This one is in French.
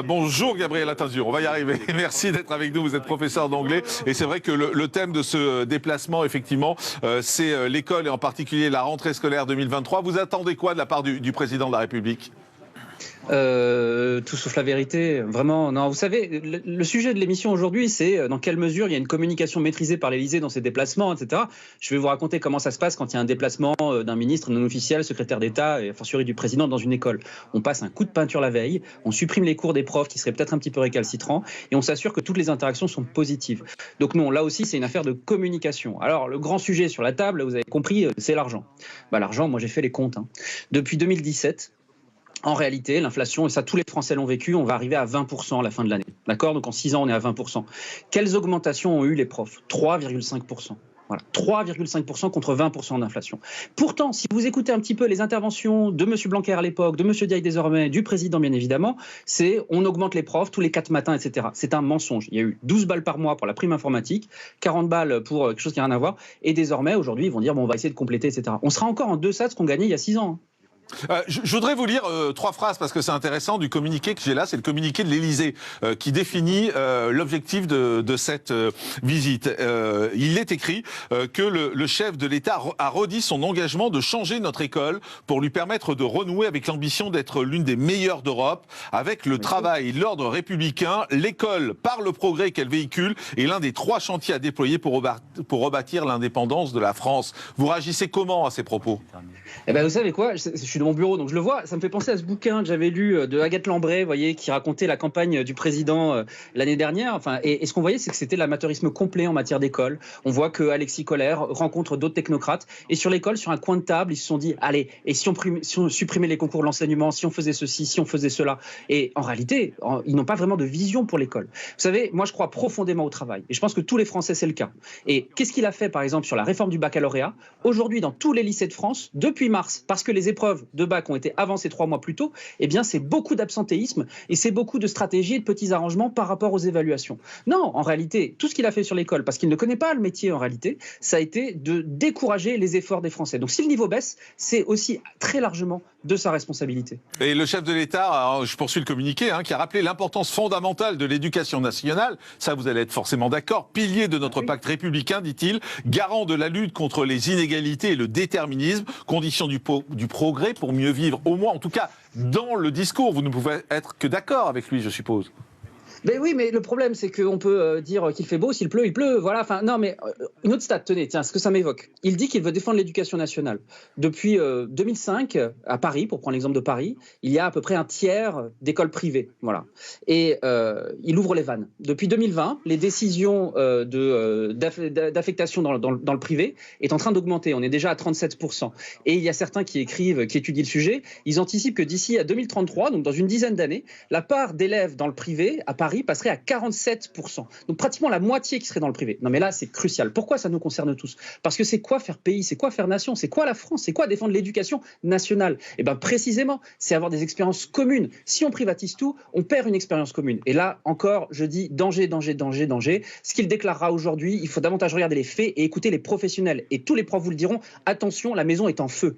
Bonjour Gabriel Attanziou, on va y arriver. Merci d'être avec nous, vous êtes professeur d'anglais et c'est vrai que le thème de ce déplacement, effectivement, c'est l'école et en particulier la rentrée scolaire 2023. Vous attendez quoi de la part du président de la République ? Tout sauf la vérité, vraiment. Non, vous savez, le sujet de l'émission aujourd'hui, c'est dans quelle mesure il y a une communication maîtrisée par l'Élysée dans ses déplacements, etc. Je vais vous raconter comment ça se passe quand il y a un déplacement d'un ministre non officiel, secrétaire d'État et a fortiori du président dans une école. On passe un coup de peinture la veille, on supprime les cours des profs qui seraient peut-être un petit peu récalcitrants et on s'assure que toutes les interactions sont positives. Donc non, là aussi, c'est une affaire de communication. Alors, le grand sujet sur la table, vous avez compris, c'est l'argent. L'argent, moi j'ai fait les comptes. Depuis 2017, en réalité, l'inflation, et ça tous les Français l'ont vécu, on va arriver à 20% à la fin de l'année. D'accord ? Donc en 6 ans, on est à 20%. Quelles augmentations ont eu les profs ? 3,5%. Voilà, 3,5% contre 20% d'inflation. Pourtant, si vous écoutez un petit peu les interventions de M. Blanquer à l'époque, de M. Diaye désormais, du président bien évidemment, c'est on augmente les profs tous les 4 matins, etc. C'est un mensonge. Il y a eu 12 balles par mois pour la prime informatique, 40 balles pour quelque chose qui n'a rien à voir, et désormais, aujourd'hui, ils vont dire bon, on va essayer de compléter, etc. On sera encore en deçà de ce qu'on gagnait il y a 6 ans. Je voudrais vous lire 3 phrases parce que c'est intéressant du communiqué que j'ai là, c'est le communiqué de l'Élysée qui définit l'objectif de cette visite. Il est écrit que le chef de l'État a redit son engagement de changer notre école pour lui permettre de renouer avec l'ambition d'être l'une des meilleures d'Europe. Avec le travail, l'ordre républicain, l'école par le progrès qu'elle véhicule est l'un des 3 chantiers à déployer pour rebâtir l'indépendance de la France. Vous réagissez comment à ces propos ? Eh ben, vous savez quoi, je suis dans mon bureau, donc je le vois, ça me fait penser à ce bouquin que j'avais lu de Agathe Lambray, vous voyez, qui racontait la campagne du président l'année dernière. Enfin, et ce qu'on voyait, c'est que c'était l'amateurisme complet en matière d'école. On voit que Alexis Collère rencontre d'autres technocrates. Et sur l'école, sur un coin de table, ils se sont dit, allez, et si on supprimait les concours de l'enseignement, si on faisait ceci, si on faisait cela. Et en réalité, ils n'ont pas vraiment de vision pour l'école. Vous savez, moi, je crois profondément au travail. Et je pense que tous les Français, c'est le cas. Et qu'est-ce qu'il a fait, par exemple, sur la réforme du baccalauréat ? Aujourd'hui, dans tous les lycées de France, depuis mars, parce que les épreuves de bac ont été avancées 3 mois plus tôt, eh bien c'est beaucoup d'absentéisme et c'est beaucoup de stratégies et de petits arrangements par rapport aux évaluations. Non, en réalité, tout ce qu'il a fait sur l'école, parce qu'il ne connaît pas le métier en réalité, ça a été de décourager les efforts des Français. Donc si le niveau baisse, c'est aussi très largement de sa responsabilité. Et le chef de l'État, je poursuis le communiqué, qui a rappelé l'importance fondamentale de l'éducation nationale, ça vous allez être forcément d'accord, pilier de notre pacte républicain, dit-il, garant de la lutte contre les inégalités et le déterminisme, condition du progrès pour mieux vivre, au moins en tout cas dans le discours. Vous ne pouvez être que d'accord avec lui, je suppose. Ben oui, mais le problème, c'est qu'on peut dire qu'il fait beau, s'il pleut, il pleut. Voilà. Enfin, non, mais une autre stat, tenez, tiens, ce que ça m'évoque. Il dit qu'il veut défendre l'éducation nationale. Depuis 2005, à Paris, pour prendre l'exemple de Paris, il y a à peu près un tiers d'écoles privées. Voilà. Et il ouvre les vannes. Depuis 2020, les décisions d'affectation dans le privé est en train d'augmenter. On est déjà à 37%. Et il y a certains qui écrivent, qui étudient le sujet. Ils anticipent que d'ici à 2033, donc dans une dizaine d'années, la part d'élèves dans le privé à Paris passerait à 47%. Donc pratiquement la moitié qui serait dans le privé. Non mais là, c'est crucial. Pourquoi ça nous concerne tous ? Parce que c'est quoi faire pays ? C'est quoi faire nation ? C'est quoi la France ? C'est quoi défendre l'éducation nationale ? Eh bien précisément, c'est avoir des expériences communes. Si on privatise tout, on perd une expérience commune. Et là, encore, je dis danger, danger, danger, danger. Ce qu'il déclarera aujourd'hui, il faut davantage regarder les faits et écouter les professionnels. Et tous les profs vous le diront, attention, la maison est en feu.